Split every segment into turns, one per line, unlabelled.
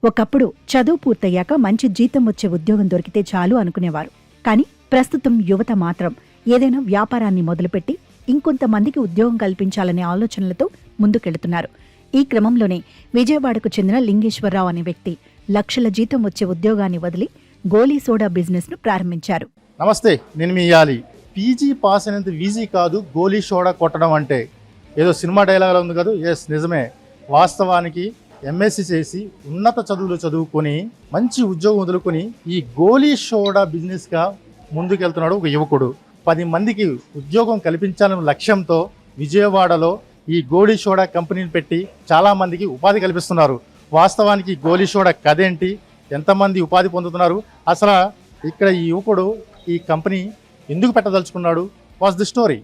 ఒకప్పుడు చదువు పూర్తయ్యాక మంచి జీతం వచ్చే ఉద్యోగం దొరికితే చాలు అనుకునేవారు. కానీ ప్రస్తుతం యువత మాత్రం ఏదైనా వ్యాపారాన్ని మొదలుపెట్టి ఇంకొంతమందికి ఉద్యోగం కల్పించాలనే ఆలోచనలతో ముందుకెళ్తున్నారు. ఈ క్రమంలోనే విజయవాడకు చెందిన లింగేశ్వరరావు అనే వ్యక్తి లక్షల జీతం వచ్చే ఉద్యోగాన్ని వదిలి గోలీ సోడా బిజినెస్ ను ప్రారంభించారు.
నమస్తే, నేను మీ యాలి. పీజీ పాస్ అయినంత ఈజీ కాదు గోలీ సోడా కొట్టడం అంటే. ఏదో సినిమా డైలాగ్ ఉంది కదా, ఎస్ నిజమే. వాస్తవానికి ఎంఎస్సి చేసి ఉన్నత చదువులు చదువుకొని మంచి ఉద్యోగం వదులుకొని ఈ గోలీ సోడా బిజినెస్గా ముందుకెళ్తున్నాడు ఒక యువకుడు. 10 మందికి ఉద్యోగం కల్పించాలనే లక్ష్యంతో విజయవాడలో ఈ గోలీ సోడా కంపెనీని పెట్టి చాలామందికి ఉపాధి కల్పిస్తున్నారు. వాస్తవానికి గోలీ సోడా కథ ఏంటి, ఎంతమంది ఉపాధి పొందుతున్నారు, అసలు ఇక్కడ ఈ యువకుడు ఈ కంపెనీ ఎందుకు పెట్టదలుచుకున్నాడు, వాస్ ది స్టోరీ.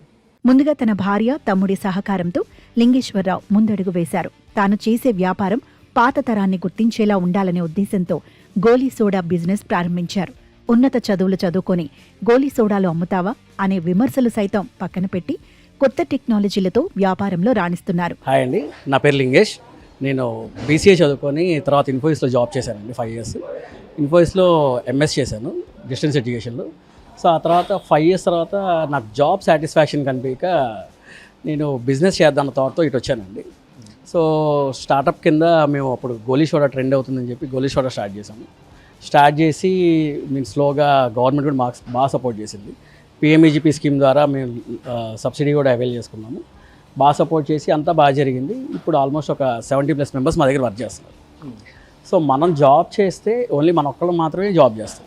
ముందుగా తన భార్య తమ్ముడి సహకారంతో లింగేశ్వరరావు ముందడుగు వేశారు. తాను చేసే వ్యాపారం పాత తరాన్ని గుర్తించేలా ఉండాలనే ఉద్దేశంతో గోలీ సోడా బిజినెస్ ప్రారంభించారు. ఉన్నత చదువులు చదువుకొని గోలీ సోడాలు అమ్ముతావా అనే విమర్శలు సైతం పక్కన పెట్టి కొత్త టెక్నాలజీలతో వ్యాపారంలో రాణిస్తున్నారు.
హాయ్ అండి, నా పేరు లింగేష్. నేను బీసీఏ చదువుకొని తర్వాత ఇన్ఫోసిస్లో జాబ్ చేశానండి 5 years. ఇన్ఫోసిస్లో ఎంఎస్ చేశాను డిస్టెన్స్ ఎడ్యుకేషన్లో. సో ఆ తర్వాత 5 years తర్వాత నాకు జాబ్ సాటిస్ఫాక్షన్ కనిపించక నేను బిజినెస్ చేద్దాం థాట్తో ఇటు వచ్చానండి. సో స్టార్టప్ కింద మేము అప్పుడు గోలీ సోడా ట్రెండ్ అవుతుందని చెప్పి గోలీ సోడా స్టార్ట్ చేసి మేము స్లోగా గవర్నమెంట్ కూడా మాకు బాగా సపోర్ట్ చేసింది. పిఎంఈజీపీ స్కీమ్ ద్వారా మేము సబ్సిడీ కూడా అవైల్ చేసుకున్నాము. బాగా సపోర్ట్ చేసి అంతా బాగా జరిగింది. ఇప్పుడు ఆల్మోస్ట్ ఒక 70+ మెంబర్స్ మా దగ్గర వర్క్ చేస్తున్నారు. సో మనం జాబ్ చేస్తే ఓన్లీ మన ఒక్కళ్ళు మాత్రమే జాబ్ చేస్తాం.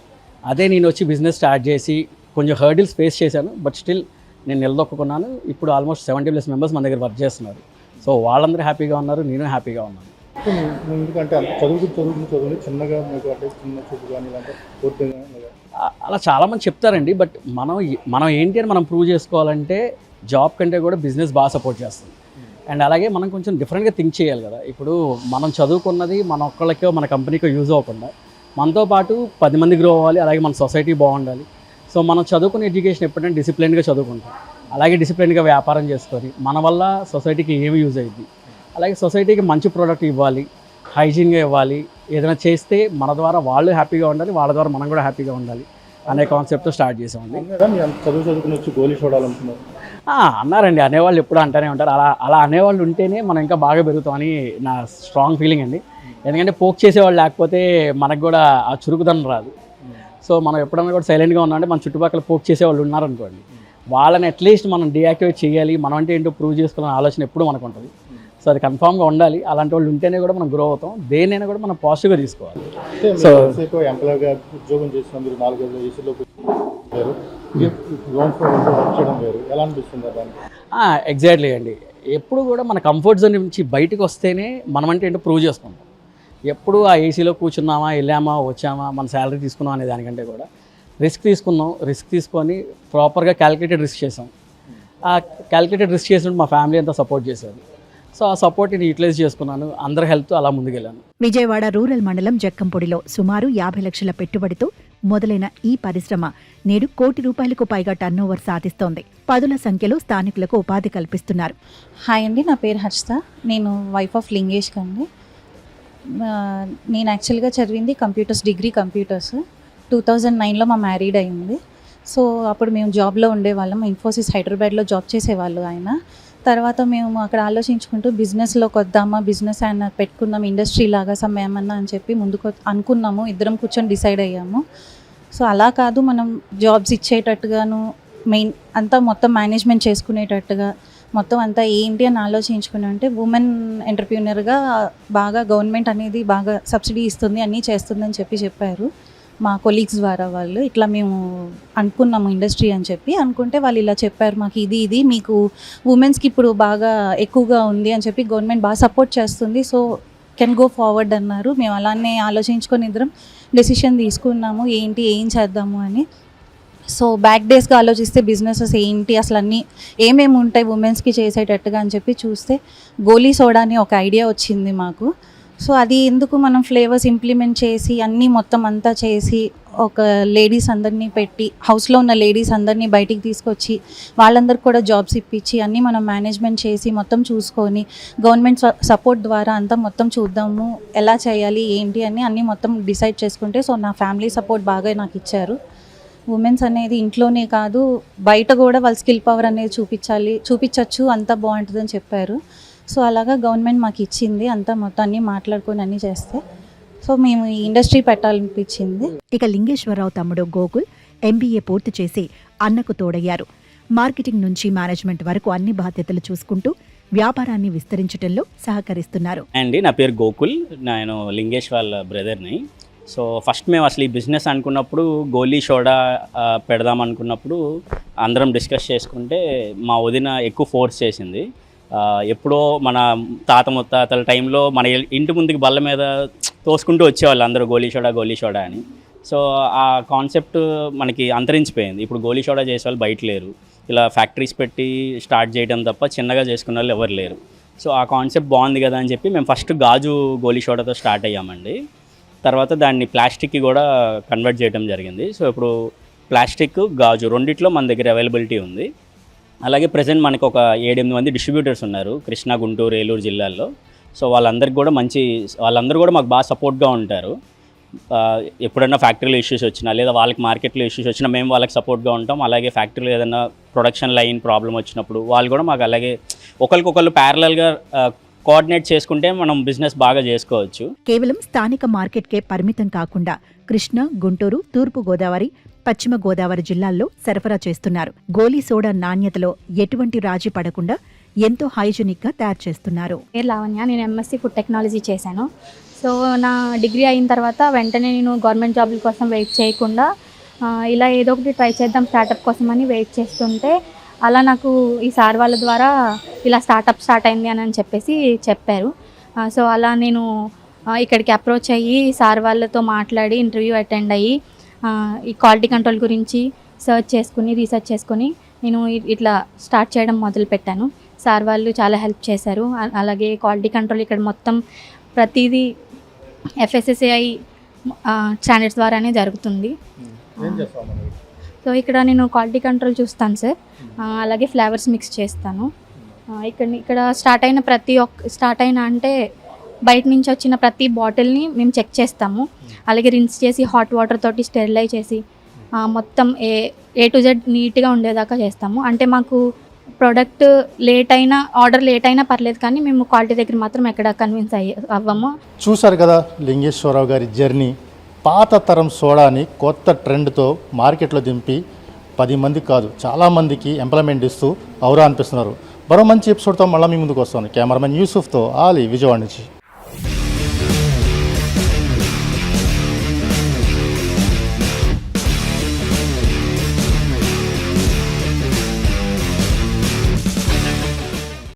అదే నేను వచ్చి బిజినెస్ స్టార్ట్ చేసి కొంచెం హర్డిల్స్ ఫేస్ చేశాను, బట్ స్టిల్ నేను నిలదొక్కున్నాను. ఇప్పుడు ఆల్మోస్ట్ 70+ మెంబర్స్ మన దగ్గర వర్క్ చేస్తున్నారు. సో వాళ్ళందరూ హ్యాపీగా ఉన్నారు, నేను హ్యాపీగా ఉన్నాను.
ఎందుకంటే చదువు చిన్నగా చిన్న చూపు కానీ
అలా చాలామంది చెప్తారండి, బట్ మనం ఏంటి అని మనం ప్రూవ్ చేసుకోవాలంటే జాబ్ కంటే కూడా బిజినెస్ బాగా సపోర్ట్ చేస్తుంది. అండ్ అలాగే మనం కొంచెం డిఫరెంట్గా థింక్ చేయాలి కదా. ఇప్పుడు మనం చదువుకున్నది మన ఒక్కళ్ళకో మన కంపెనీకో యూజ్ అవ్వకుండా మనతో పాటు 10 మంది గ్రో అవ్వాలి, అలాగే మన సొసైటీ బాగుండాలి. సో మనం చదువుకునే ఎడ్యుకేషన్ ఎప్పుడంటే డిసిప్లిన్గా చదువుకుంటాం, అలాగే డిసిప్లిన్గా వ్యాపారం చేసుకొని మన వల్ల సొసైటీకి ఏమి యూజ్ అయ్యింది, అలాగే సొసైటీకి మంచి ప్రోడక్ట్ ఇవ్వాలి, హైజీన్గా ఇవ్వాలి. ఏదైనా చేస్తే మన ద్వారా వాళ్ళు హ్యాపీగా ఉండాలి, వాళ్ళ ద్వారా మనం కూడా హ్యాపీగా ఉండాలి అనే కాన్సెప్ట్తో స్టార్ట్ చేసామండి.
చదువుకుని వచ్చి గోలీ చూడాలనుకున్నారు
అన్నారండి, అనేవాళ్ళు ఎప్పుడు అంటూనే ఉంటారు. అలా అనేవాళ్ళు ఉంటేనే మనం ఇంకా బాగా పెరుగుతామని నా స్ట్రాంగ్ ఫీలింగ్ అండి. ఎందుకంటే పోక్ చేసేవాళ్ళు లేకపోతే మనకు కూడా ఆ చురుకుదనం రాదు. సో మనం ఎప్పుడన్నా కూడా సైలెంట్గా ఉన్నామంటే మన చుట్టుపక్కల పోక్ చేసేవాళ్ళు ఉన్నారనుకోండి, వాళ్ళని అట్లీస్ట్ మనం డీయాక్టివేట్ చేయాలి, మనం అంటే ఏంటో ప్రూవ్ చేసుకోవాలనే ఆలోచన ఎప్పుడు మనకు ఉంటుంది. సో అది కన్ఫామ్గా ఉండాలి. అలాంటి వాళ్ళు ఉంటేనే కూడా మనం గ్రో అవుతాం. దేనైనా కూడా మనం పాజిటివ్గా తీసుకోవాలి.
సో ఎంప్లాయ్గా ఉద్యోగం చేసిన మీరు 4-5 ఏసీలో ఎలా అనిపిస్తుంది?
ఎగ్జాక్ట్లీ అండి. ఎప్పుడు కూడా మన కంఫర్ట్ జోన్ నుంచి బయటకు వస్తేనే మనం అంటే ఏంటో ప్రూవ్ చేసుకుంటాం. ఎప్పుడు ఆ ఏసీలో కూర్చున్నామా, వెళ్ళామా, వచ్చామా, మన శాలరీ తీసుకున్నాం అనే దానికంటే కూడా రిస్క్ తీసుకొని ప్రాపర్గా క్యాలిక్యులేటెడ్ రిస్క్ చేసాం. ఆ క్యాలిక్యులేటెడ్ రిస్క్ చేసినప్పుడు మా ఫ్యామిలీ అంతా సపోర్ట్ చేశారు. సో ఆ సపోర్ట్ నేను యూటిలైజ్ చేసుకున్నాను, అందరి హెల్త్ అలా ముందుకెళ్ళాను.
విజయవాడ రూరల్ మండలం జక్కంపొడిలో సుమారు 50 లక్షల పెట్టుబడితో మొదలైన ఈ పరిశ్రమ నేడు ₹1 కోటి పైగా టర్నోవర్ సాధిస్తోంది. పదుల సంఖ్యలో స్థానికులకు ఉపాధి కల్పిస్తున్నారు.
హాయ్ అండి, నా పేరు హర్షిత. నేను వైఫ్ ఆఫ్ లింగేష్ అండి. నేను యాక్చువల్గా చదివింది డిగ్రీ కంప్యూటర్స్. 2009లో మా మ్యారీడ్ అయింది. సో అప్పుడు మేము జాబ్లో ఉండేవాళ్ళం. ఇన్ఫోసిస్ హైదరాబాద్లో జాబ్ చేసేవాళ్ళు ఆయన. తర్వాత మేము అక్కడ ఆలోచించుకుంటూ బిజినెస్లోకి వద్దామా, బిజినెస్ అయినా పెట్టుకుందాం, ఇండస్ట్రీ లాగా ఏమన్నా అని చెప్పి ముందుకు అనుకున్నాము. ఇద్దరం కూర్చొని డిసైడ్ అయ్యాము. సో అలా కాదు, మనం జాబ్స్ ఇచ్చేటట్టుగాను మెయిన్ అంతా మొత్తం మేనేజ్మెంట్ చేసుకునేటట్టుగా మొత్తం అంతా ఏంటి అని ఆలోచించుకుని అంటే ఉమెన్ ఎంటర్ప్రీనర్గా బాగా గవర్నమెంట్ అనేది బాగా సబ్సిడీ ఇస్తుంది, అన్నీ చేస్తుందని చెప్పారు మా కొలీగ్స్ ద్వారా. వాళ్ళు ఇట్లా మేము అనుకున్నాము ఇండస్ట్రీ అని చెప్పి అనుకుంటే వాళ్ళు ఇలా చెప్పారు, మాకు ఇది మీకు ఉమెన్స్కి ఇప్పుడు బాగా ఎక్కువగా ఉంది అని చెప్పి గవర్నమెంట్ బాగా సపోర్ట్ చేస్తుంది, సో కెన్ గో ఫార్వర్డ్ అన్నారు. మేము అలానే ఆలోచించుకొని ఇద్దరం డెసిషన్ తీసుకున్నాము ఏం చేద్దాము అని. సో బ్యాక్ డేస్గా ఆలోచిస్తే బిజినెసెస్ ఏంటి, అసలు అన్నీ ఏమేమి ఉంటాయి ఉమెన్స్కి చేసేటట్టుగా అని చెప్పి చూస్తే గోలీ సోడా అని ఒక ఐడియా వచ్చింది మాకు. సో అది ఎందుకు మనం ఫ్లేవర్స్ ఇంప్లిమెంట్ చేసి అన్నీ మొత్తం అంతా చేసి ఒక లేడీస్ అందరినీ పెట్టి హౌస్లో ఉన్న లేడీస్ అందరినీ బయటికి తీసుకొచ్చి వాళ్ళందరికీ కూడా జాబ్స్ ఇప్పించి అన్నీ మనం మేనేజ్మెంట్ చేసి మొత్తం చూసుకొని గవర్నమెంట్ సపోర్ట్ ద్వారా అంతా మొత్తం చూద్దాము ఎలా చేయాలి ఏంటి అని అన్నీ మొత్తం డిసైడ్ చేసుకుంటే సో నా ఫ్యామిలీ సపోర్ట్ బాగా నాకు ఇచ్చారు. ఉమెన్స్ అనేది ఇంట్లోనే కాదు బయట కూడా వాళ్ళ స్కిల్ పవర్ అనేది చూపించచ్చు అంతా బాగుంటుందని చెప్పారు. సో అలాగా గవర్నమెంట్ మాకు ఇచ్చింది అంతా మొత్తం అన్నీ మాట్లాడుకొని అన్నీ చేస్తే సో మేము ఈ ఇండస్ట్రీ పెట్టాలనిపించింది.
ఇక లింగేశ్వరరావు తమ్ముడు గోకుల్ MBA పూర్తి చేసి అన్నకు తోడయ్యారు. మార్కెటింగ్ నుంచి మేనేజ్మెంట్ వరకు అన్ని బాధ్యతలు చూసుకుంటూ వ్యాపారాన్ని విస్తరించడంలో సహకరిస్తున్నారు.
అండి నా పేరు గోకుల్, నేను లింగేష్ వాళ్ళ బ్రదర్ని. సో ఫస్ట్ మేము అసలు ఈ బిజినెస్ అనుకున్నప్పుడు గోలీ సోడా పెడదాం అనుకున్నప్పుడు అందరం డిస్కస్ చేసుకుంటే మా వదిన ఎక్కువ ఫోర్స్ చేసింది. ఎప్పుడో మన తాత ముత్తాతల టైంలో మన ఇంటి ముందుకి బల్ల మీద తోసుకుంటూ వచ్చేవాళ్ళు అందరూ గోలీ సోడా అని. సో ఆ కాన్సెప్ట్ మనకి అంతరించిపోయింది. ఇప్పుడు గోలీ సోడా చేసే వాళ్ళు బయట లేరు, ఇలా ఫ్యాక్టరీస్ పెట్టి స్టార్ట్ చేయడం తప్ప చిన్నగా చేసుకునే వాళ్ళు ఎవరు లేరు. సో ఆ కాన్సెప్ట్ బాగుంది కదా అని చెప్పి మేము ఫస్ట్ గాజు గోలీ సోడాతో స్టార్ట్ అయ్యామండి. తర్వాత దాన్ని ప్లాస్టిక్కి కూడా కన్వర్ట్ చేయడం జరిగింది. సో ఇప్పుడు ప్లాస్టిక్ గాజు రెండిట్లో మన దగ్గర అవైలబిలిటీ ఉంది. అలాగే ప్రజెంట్ మనకు ఒక 7-8 మంది డిస్ట్రిబ్యూటర్స్ ఉన్నారు కృష్ణా, గుంటూరు, ఏలూరు జిల్లాల్లో. సో వాళ్ళందరూ కూడా మాకు బాగా సపోర్ట్గా ఉంటారు. ఎప్పుడైనా ఫ్యాక్టరీలో ఇష్యూస్ వచ్చినా లేదా వాళ్ళకి మార్కెట్లో ఇష్యూస్ వచ్చినా మేము వాళ్ళకి సపోర్ట్గా ఉంటాం. అలాగే ఫ్యాక్టరీలో ఏదైనా ప్రొడక్షన్ లైన్ ప్రాబ్లం వచ్చినప్పుడు వాళ్ళు కూడా మాకు అలాగే ఒకరికొకరు ప్యారలల్గా కోఆర్డినేట్ చేసుకుంటే మనం బిజినెస్ బాగా చేసుకోవచ్చు.
కేవలం స్థానిక మార్కెట్కే పరిమితం కాకుండా కృష్ణా, గుంటూరు, తూర్పు గోదావరి, పశ్చిమ గోదావరి జిల్లాల్లో సరఫరా చేస్తున్నారు. గోలీ సోడా నాణ్యతలో ఎటువంటి రాజీ పడకుండా ఎంతో హైజీనిక్ గా తయారు చేస్తున్నారు.
పేరు లావణ్య, నేను MSc ఫుడ్ టెక్నాలజీ చేశాను. సో నా డిగ్రీ అయిన తర్వాత వెంటనే నేను గవర్నమెంట్ జాబ్ల కోసం వెయిట్ చేయకుండా ఇలా ఏదో ఒకటి ట్రై చేద్దాం స్టార్టప్ కోసం అని వెయిట్ చేస్తుంటే అలా నాకు ఈ సార్ వాళ్ళ ద్వారా ఇలా స్టార్ట్ అయింది అని చెప్పేసి చెప్పారు. సో అలా నేను ఇక్కడికి అప్రోచ్ అయ్యి సార్ వాళ్ళతో మాట్లాడి ఇంటర్వ్యూ అటెండ్ అయ్యి ఈ క్వాలిటీ కంట్రోల్ గురించి రీసెర్చ్ చేసుకుని నేను ఇట్లా స్టార్ట్ చేయడం మొదలుపెట్టాను. సార్ వాళ్ళు చాలా హెల్ప్ చేశారు. అలాగే క్వాలిటీ కంట్రోల్ ఇక్కడ మొత్తం ప్రతిదీ FSSAI స్టాండర్డ్స్ ద్వారానే జరుగుతుంది. సో ఇక్కడ నేను క్వాలిటీ కంట్రోల్ చూస్తాను సార్, అలాగే ఫ్లేవర్స్ మిక్స్ చేస్తాను. ఇక్కడ స్టార్ట్ అయిన అంటే బయట నుంచి వచ్చిన ప్రతి బాటిల్ని మేము చెక్ చేస్తాము. అలాగే రిన్స్ చేసి హాట్ వాటర్ తోటి స్టెరిలైజ్ చేసి మొత్తం A to Z నీట్గా ఉండేదాకా చేస్తాము. అంటే మాకు ప్రోడక్ట్ ఆర్డర్ లేట్ అయినా పర్లేదు, కానీ మేము క్వాలిటీ దగ్గర మాత్రం ఎక్కడ కన్విన్స్ అవ్వము.
చూశారు కదా లింగేశ్వరరావు గారి జర్నీ. పాత తరం సోడాని కొత్త ట్రెండ్తో మార్కెట్లో దింపి 10 మంది కాదు చాలామందికి ఎంప్లాయ్మెంట్ ఇస్తూ ఔరా అనిపిస్తున్నారు. మరో మంచి ఎపిసోడ్తో మళ్ళీ మీ ముందుకు వస్తాను. కెమెరామెన్ యూసుఫ్తో ఆలీ, విజయవాడ నుంచి.